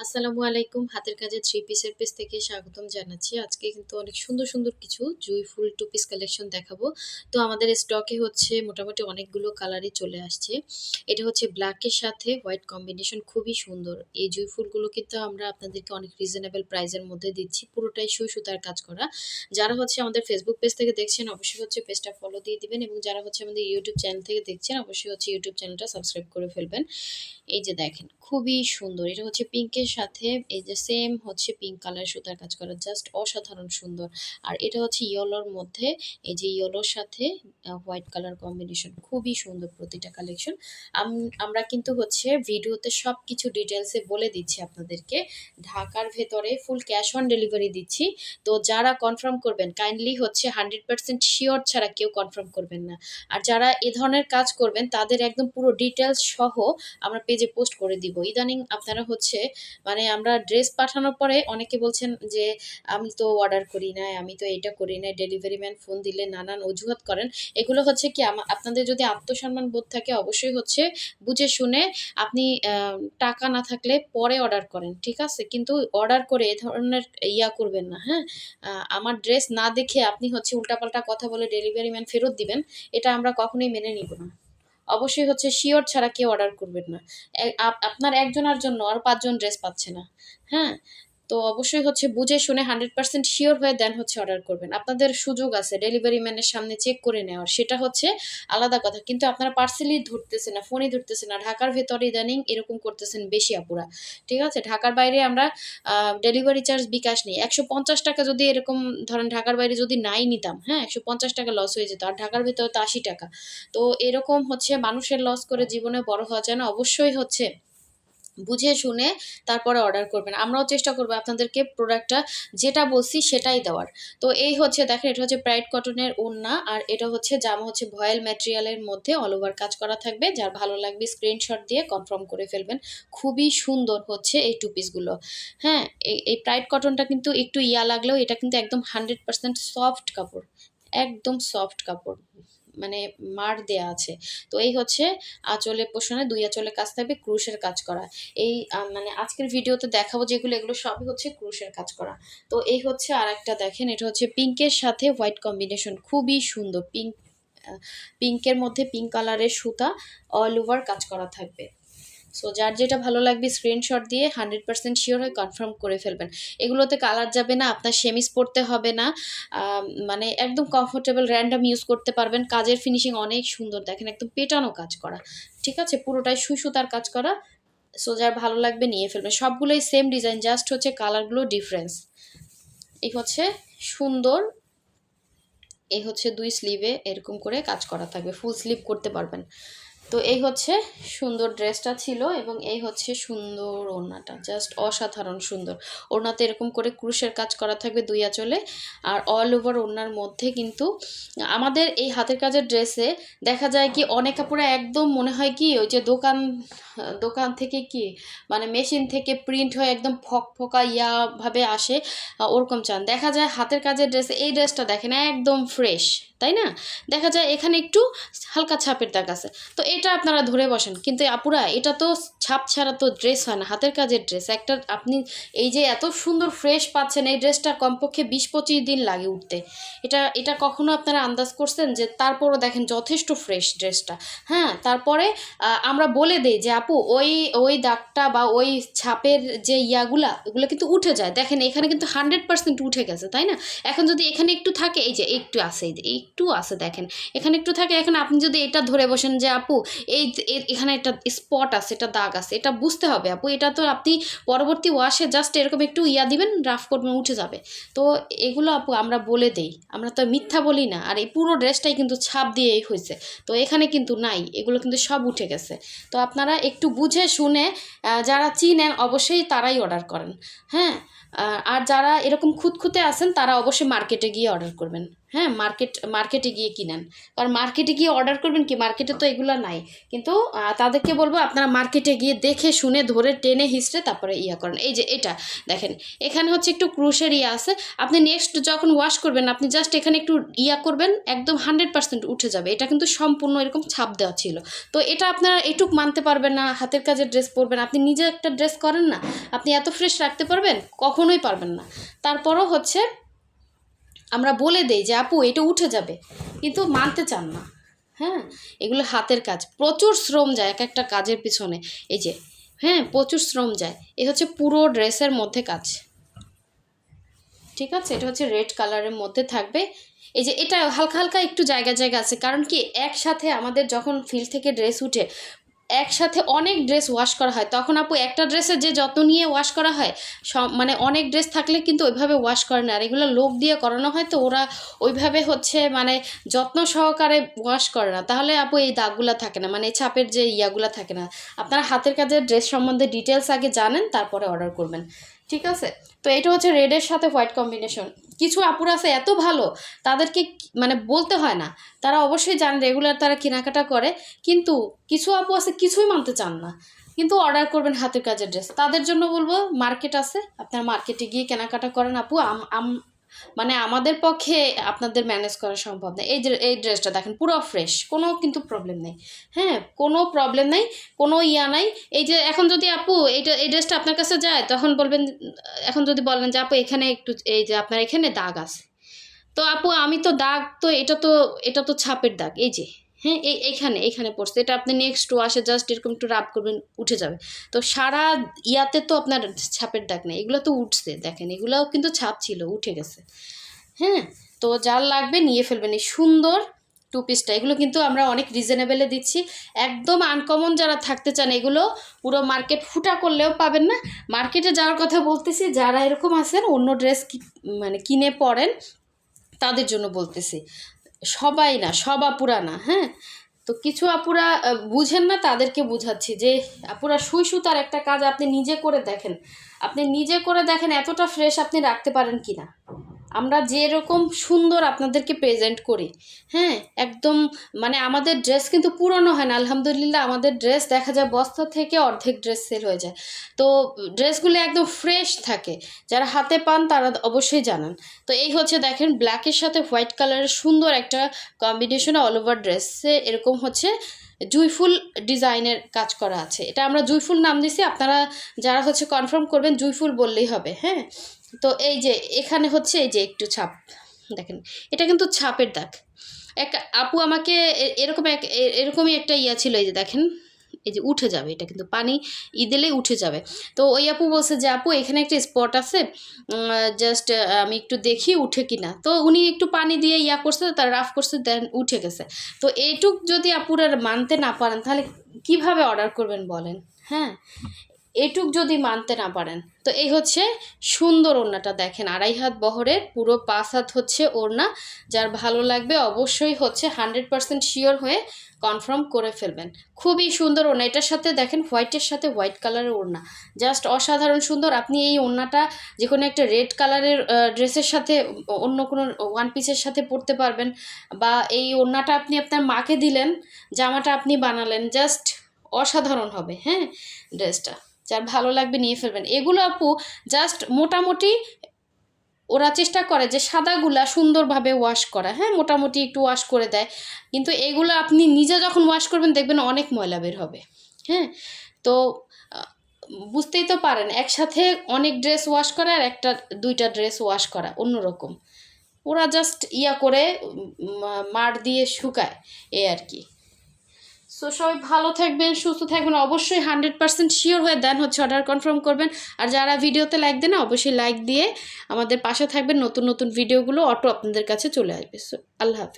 আসসালামু আলাইকুম। হাতের কাজে থ্রি পিসের পেজ থেকে স্বাগতম জানাচ্ছি। আজকে কিন্তু অনেক সুন্দর, সুন্দর কিছু জুঁই ফুল টু পিস কালেকশন দেখাবো। তো আমাদের স্টকে হচ্ছে মোটামুটি অনেকগুলো কালারই চলে আসছে। এটা হচ্ছে ব্ল্যাকের সাথে হোয়াইট কম্বিনেশন, খুবই সুন্দর। এই জুঁই ফুলগুলো কিন্তু আমরা আপনাদেরকে অনেক রিজনেবল প্রাইসের মধ্যে দিচ্ছি। পুরোটাই সুই সুতার কাজ করা। যারা হচ্ছে আমাদের ফেসবুক পেজ থেকে দেখছেন অবশ্যই হচ্ছে পেজটা ফলো দিয়ে দিবেন, এবং যারা হচ্ছে আমাদের ইউটিউব চ্যানেল থেকে দেখছেন অবশ্যই হচ্ছে ইউটিউব চ্যানেলটা সাবস্ক্রাইব করে ফেলবেন। এই যে দেখেন, খুবই সুন্দর। এটা হচ্ছে পিঙ্কের সাথে এই যে সেম হচ্ছে পিঙ্ক কালার সুতার কাজ করা, জাস্ট অসাধারণ সুন্দর। আর এটা হচ্ছে ইয়েলোর মধ্যে, এই যে ইয়েলোর সাথে হোয়াইট কালার কম্বিনেশন, খুবই সুন্দর প্রতিটা কালেকশন। আমরা কিন্তু হচ্ছে ভিডিওতে সব কিছু ডিটেলসে বলে দিচ্ছি আপনাদেরকে। ঢাকার ভেতরে ফুল ক্যাশ অন ডেলিভারি দিচ্ছি। তো যারা কনফার্ম করবেন কাইন্ডলি হচ্ছে 100% শিওর ছাড়া কেউ কনফার্ম করবেন না। আর যারা এ ধরনের কাজ করবেন তাদের একদম পুরো ডিটেলস সহ আমরা পেজে পোস্ট করে দিব। ইদানিং আপনারা হচ্ছে মানে আমরা ড্রেস পাঠানোর পরে অনেকে বলছেন যে আমি তো অর্ডার করি নাই, আমি তো এটা করি নাই, ডেলিভারি ম্যান ফোন দিলে নানান অজুহাত করেন। এগুলো হচ্ছে কি আপনাদের যদি আত্মসম্মান বোধ থাকে অবশ্যই হচ্ছে বুঝে শুনে আপনি টাকা না থাকলে পরে অর্ডার করেন, ঠিক আছে? কিন্তু অর্ডার করে এ ধরনের ইয়া করবেন না, হ্যাঁ? আমার ড্রেস না দেখে আপনি হচ্ছে উল্টাপাল্টা কথা বলে ডেলিভারি ম্যান ফেরত দিবেন, এটা আমরা কখনোই মেনে নিব না। অবশ্যই হচ্ছে শিওর ছাড়া কেউ অর্ডার করবেন না। আপনার একজনের জন্য আর ৫ জন ড্রেস পাচ্ছে না। হ্যাঁ? তো অবশ্যই হচ্ছে বুঝে শুনে 100% শিওর হয়ে দেন হচ্ছে অর্ডার করবেন। আপনাদের সুযোগ আছে ডেলিভারি ম্যানের সামনে চেক করে নেওয়ার, সেটা হচ্ছে আলাদা কথা। কিন্তু আপনারা পার্সেলই ধরতেছেন না, ফোনই ধরতেছেন না। ঢাকার ভেতরে ইদানিং এরকম করতেছেন বেশি আপুরা। ঠিক আছে? ঢাকার বাইরে আমরা ডেলিভারি চার্জ বিকাশ নেই। ৳১৫০ যদি এরকম ধরেন ঢাকার বাইরে যদি নাই নিতাম, হ্যাঁ? ৳১৫০ লস হয়ে যেত। আর ঢাকার ভেতরে তো ৳৮০। তো এরকম হচ্ছে মানুষের লস করে জীবনে বড় হওয়া যায় না। অবশ্যই হচ্ছে বুঝে শুনে তারপরে অর্ডার করবেন। আমরাও চেষ্টা করব আপনাদেরকে প্রোডাক্টটা যেটা বলছি সেটাই দেওয়ার। তো এই হচ্ছে দেখেন, এটা হচ্ছে ব্রাইট কটনের ওড়না, আর এটা হচ্ছে জামা হচ্ছে ভয়েল ম্যাটেরিয়ালের মধ্যে অল ওভার কাজ করা থাকবে। যার ভালো লাগবে স্ক্রিনশট দিয়ে কনফার্ম করে ফেলবেন। খুবই সুন্দর হচ্ছে এই টু পিসগুলো। হ্যাঁ? এই ব্রাইট কটনটা কিন্তু একটু ইয়া লাগলেও এটা কিন্তু একদম 100% সফট কাপড়। একদম সফট কাপড়। মানে মার দেয়া আছে। তো এই হচ্ছে আঁচলে পোষণে ২ আঁচলে কাজ থাকবে, ক্রুশের কাজ করা। এই মানে আজকের ভিডিওতে দেখাবো যেগুলো, এগুলো সবই হচ্ছে ক্রুশের কাজ করা। তো এই হচ্ছে আরেকটা দেখেন, এটা হচ্ছে পিঙ্কের সাথে হোয়াইট কম্বিনেশন, খুবই সুন্দর। পিঙ্কের মধ্যে পিঙ্ক কালারের সুতা অল ওভার কাজ করা থাকবে। সো যার যেটা ভালো লাগবে স্ক্রিনশট দিয়ে 100% শিওর হয়ে কনফার্ম করে ফেলবেন। এগুলোতে কালার যাবে না, আপনার সেমিস পড়তে হবে না। মানে একদম কমফোর্টেবল র্যান্ডম ইউজ করতে পারবেন। কাজের ফিনিশিং অনেক সুন্দর, দেখেন একদম পেটানো কাজ করা। ঠিক আছে? পুরোটাই সুই সুতার কাজ করা। সো যার ভালো লাগবে নিয়ে ফেলবেন। সবগুলোই সেম ডিজাইন, জাস্ট হচ্ছে কালারগুলো ডিফারেন্স। এই হচ্ছে সুন্দর, এই হচ্ছে ২ স্লিভে এরকম করে কাজ করা থাকবে, ফুল স্লিভ করতে পারবেন। তো এই হচ্ছে সুন্দর ড্রেসটা ছিল, এবং এই হচ্ছে সুন্দর ওড়নাটা, জাস্ট অসাধারণ সুন্দর। ওড়নাতে এরকম করে ক্রুশের কাজ করা থাকবে ২ আঁচলে। আর অল ওভার ওড়নার মধ্যে কিন্তু আমাদের এই হাতের কাজের ড্রেসে দেখা যায় কি অনেক কাপড়ে একদম মনে হয় কি ওই যে দোকান থেকে কি মানে মেশিন থেকে প্রিন্ট হয়ে একদম ফকফকা ভাবে আসে, ওরকম চান। দেখা যায় হাতের কাজের ড্রেসে এই ড্রেসটা দেখেন একদম ফ্রেশ, তাই না? দেখা যায় এখানে একটু হালকা ছাপের দাগ আছে। তো এটা আপনারা ধরে বসেন, কিন্তু আপুরা এটা তো ছাপ ছাড়া তো ড্রেস হয় না, হাতের কাজের ড্রেস। একটা আপনি এই যে এত সুন্দর ফ্রেশ পাচ্ছেন, এই ড্রেসটা কমপক্ষে ২০-২৫ দিন লাগে উঠতে। এটা কখনো আপনারা আন্দাজ করছেন? যে তারপরও দেখেন যথেষ্ট ফ্রেশ ড্রেসটা। হ্যাঁ? তারপরে আমরা বলে দেই যে আপু ওই দাগটা বা ওই ছাপের যে ওগুলো কিন্তু উঠে যায়। দেখেন এখানে কিন্তু 100% উঠে গেছে, তাই না? এখন যদি এখানে একটু থাকে, এই যে একটু আছে, এই যে একটু আছে দেখেন, এখানে একটু থাকে। এখন আপনি যদি এটা ধরে বসেন যে আপু এখানে একটা স্পট আছে, এটা দাগ আছে, এটা বুঝতে হবে আপু। এটা তো আপনি পরবর্তী ওয়াশে জাস্ট এরকম একটু দিবেন, রাফ করবেন, উঠে যাবে। তো এগুলো আপু আমরা বলে দেই, আমরা তো মিথ্যা বলি না। আর এই পুরো ড্রেসটাই কিন্তু ছাপ দিয়েই হয়েছে। তো এখানে কিন্তু নাই, এগুলো কিন্তু সব উঠে গেছে। তো আপনারা একটু বুঝে শুনে যারা চিনেন অবশ্যই তারাই অর্ডার করেন। হ্যাঁ? আর যারা এরকম খুঁতখুঁতে আছেন তারা অবশ্যই মার্কেটে গিয়ে অর্ডার করবেন। হ্যাঁ, মার্কেটে গিয়ে কিনেন। কারণ মার্কেটে গিয়ে অর্ডার করবেন কি, মার্কেটে তো এগুলো নাই। কিন্তু তাদেরকে বলবো আপনারা মার্কেটে গিয়ে দেখে শুনে ধরে টেনে হিসড়ে তারপরে ইয়া করেন। এই যে এটা দেখেন, এখানে হচ্ছে একটু ক্রুশের ইয়া আছে। আপনি নেক্সট যখন ওয়াশ করবেন আপনি জাস্ট এখানে একটু ইয়া করবেন, একদম 100% উঠে যাবে। এটা কিন্তু সম্পূর্ণ এরকম ছাপ দেওয়া ছিল। তো এটা আপনারা এটুক মানতে পারবেন না, হাতের কাজের ড্রেস পরবেন, আপনি নিজে একটা ড্রেস করেন না, আপনি এত ফ্রেশ রাখতে পারবেন? কখনোই পারবেন না। তারপরও হচ্ছে আমরা বলে দেই যে আপু এটা উঠে যাবে, কিন্তু মানতে চান না। হ্যাঁ, এগুলো হাতের কাজ, প্রচুর শ্রম যায় এক একটা কাজের পিছনে। এই যে হ্যাঁ, প্রচুর শ্রম যায়। এই হচ্ছে পুরো ড্রেসের মধ্যে কাজ, ঠিক আছে? এটা হচ্ছে রেড কালারের মধ্যে থাকবে। এই যে এটা হালকা হালকা একটু জায়গা জায়গা আছে, কারণ কি একসাথে আমাদের যখন ফিল্ড থেকে ড্রেস উঠে একসাথে অনেক ড্রেস ওয়াশ করা হয়, তখন আপু একটা ড্রেসের যে যত্ন নিয়ে ওয়াশ করা হয়, মানে অনেক ড্রেস থাকলে কিন্তু ওইভাবে ওয়াশ করে না। আর এগুলো লোক দিয়ে করানো হয়, তো ওরা ওইভাবে হচ্ছে মানে যত্ন সহকারে ওয়াশ করে না। তাহলে আপু এই দাগগুলো থাকে না, মানে এই ছাপের যে ইয়াগুলো থাকে না। আপনারা হাতের কাজের ড্রেস সম্বন্ধে ডিটেলস আগে জানেন, তারপরে অর্ডার করবেন, ঠিক আছে? তো এটা হচ্ছে রেডের সাথে হোয়াইট কম্বিনেশন। কিছু আপুরা আছে এত ভালো, তাদেরকে মানে বলতে হয় না, তারা অবশ্যই জানে, রেগুলার তারা কেনাকাটা করে। কিন্তু কিছু আপু আছে কিছুই মানতে চান না, কিন্তু অর্ডার করবেন হাতের কাজের ড্রেস। তাদের জন্য বলবো মার্কেট আছে, আপনার মার্কেটে গিয়ে কেনাকাটা করেন আপু। মানে আমাদের পক্ষে আপনাদের ম্যানেজ করা সম্ভব না। এই যে এই ড্রেসটা দেখেন পুরো ফ্রেশ, কোনো কিন্তু প্রবলেম নেই। হ্যাঁ, কোনো প্রবলেম নেই, কোনো ইয়া নাই। এই যে এখন যদি আপু এই ড্রেসটা আপনার কাছে যায়, তখন বলবেন, এখন যদি বলেন যে আপু এখানে একটু এই যে আপনার এখানে দাগ আছে, তো আপু আমি তো দাগ, তো এটা তো ছাপের দাগ, এই যে হ্যাঁ এইখানে পড়ছে, এটা আপনি নেক্সট ওয়াশে জাস্ট এরকম একটু রাব করবেন, উঠে যাবে। তো সারা ইয়াতে তো আপনার ছাপের দাগ নেই, এগুলো তো উঠছে, দেখেন এগুলোও কিন্তু ছাপ ছিল, উঠে গেছে। হ্যাঁ, তো যার লাগবে নিয়ে ফেলবেন এই সুন্দর টু পিসটা। এগুলো কিন্তু আমরা অনেক রিজনেবেলে দিচ্ছি, একদম আনকমন। যারা থাকতে চান এগুলো পুরো মার্কেট ফুটা করলেও পাবেন না। মার্কেটে যাওয়ার কথা বলতেছি, যারা এরকম আছেন অন্য ড্রেস মানে কিনে পরেন, তাদের জন্য বলতেছি, সবাই না, সব আপুরা না। হ্যাঁ, তো কিছু আপুরা বুঝেন না, তাদেরকে বুঝাচ্ছি যে আপুরা সুই সুতার একটা কাজ আপনি নিজে করে দেখেন, এতটা ফ্রেশ আপনি রাখতে পারেন কি না। আমরা যেরকম সুন্দর আপনাদেরকে প্রেজেন্ট করি, হ্যাঁ একদম, মানে আমাদের ড্রেস কিন্তু পুরনো হয় না, আলহামদুলিল্লাহ। আমাদের ড্রেস দেখা যায় বস্তা থেকে অর্ধেক ড্রেস সেল হয়ে যায়। তো ড্রেসগুলো একদম ফ্রেশ থাকে, যারা হাতে পান তারা অবশ্যই জানান। তো এই হচ্ছে দেখেন ব্ল্যাকের সাথে হোয়াইট কালারের সুন্দর একটা কম্বিনেশন, অল ওভার ড্রেসে এরকম হচ্ছে জুঁইফুল ডিজাইনের কাজ করা আছে। এটা আমরা জুঁইফুল নাম দিছি, আপনারা যারা হচ্ছে কনফার্ম করবেন জুঁইফুল বললেই হবে। হ্যাঁ, তো এই যে এখানে হচ্ছে এই যে একটু ছাপ দেখেন, এটা কিন্তু ছাপের দাগ। এক আপু আমাকে এরকমই একটা ইয়া ছিল, এই যে দেখেন, এই যে উঠে যাবে, এটা কিন্তু পানি দিলেই উঠে যাবে। তো ওই আপু বলছে যে আপু এখানে একটা স্পট আছে, জাস্ট আমি একটু দেখি উঠে কিনা। তো উনি একটু পানি দিয়ে ইয়া করছে, তার রাফ করছে, দেন উঠে গেছে। তো এইটুক যদি আপুরা মানতে না পারেন, তাহলে কিভাবে অর্ডার করবেন বলেন? হ্যাঁ, এটুক যদি মানতে না পারেন, তো এই হচ্ছে সুন্দর ওড়নাটা দেখেন, 2.5 হাত বহরের, পুরো 5 হাত হচ্ছে ওড়না। যার ভালো লাগবে অবশ্যই হচ্ছে 100% শিওর হয়ে কনফার্ম করে ফেলবেন। খুবই সুন্দর ওড়না, এটার সাথে দেখেন হোয়াইটের সাথে হোয়াইট কালারের ওড়না, জাস্ট অসাধারণ সুন্দর। আপনি এই ওড়নাটা যে কোনো একটা রেড কালারের ড্রেসের সাথে, অন্য কোনো ওয়ান পিসের সাথে পরতে পারবেন, বা এই ওড়নাটা আপনি আপনার মাকে দিলেন, জামাটা আপনি বানালেন, জাস্ট অসাধারণ হবে। হ্যাঁ, ড্রেসটা যার ভালো লাগবে নিয়ে ফেলবেন। এগুলো আপু জাস্ট মোটামুটি ওরা চেষ্টা করে যে সাদাগুলা সুন্দরভাবে ওয়াশ করা, হ্যাঁ মোটামুটি একটু ওয়াশ করে দেয়, কিন্তু এগুলো আপনি নিজে যখন ওয়াশ করবেন দেখবেন অনেক ময়লা বের হবে। হ্যাঁ, তো বুঝতেই তো পারেন, একসাথে অনেক ড্রেস ওয়াশ করা আর একটা দুইটা ড্রেস ওয়াশ করা অন্যরকম। ওরা জাস্ট ইয়া করে মার দিয়ে শুকায়, এই আর কি। সো সবাই ভালো থাকবেন, সুস্থ থাকবেন, অবশ্যই 100% শিওর হয়ে দেন হচ্ছে অর্ডার কনফার্ম করবেন। আর যারা ভিডিওতে লাইক দেন অবশ্যই লাইক দিয়ে আমাদের পাশে থাকবেন, নতুন নতুন ভিডিওগুলো অটো আপনাদের কাছে চলে আসবে। সো আল্লাহ হাফেজ।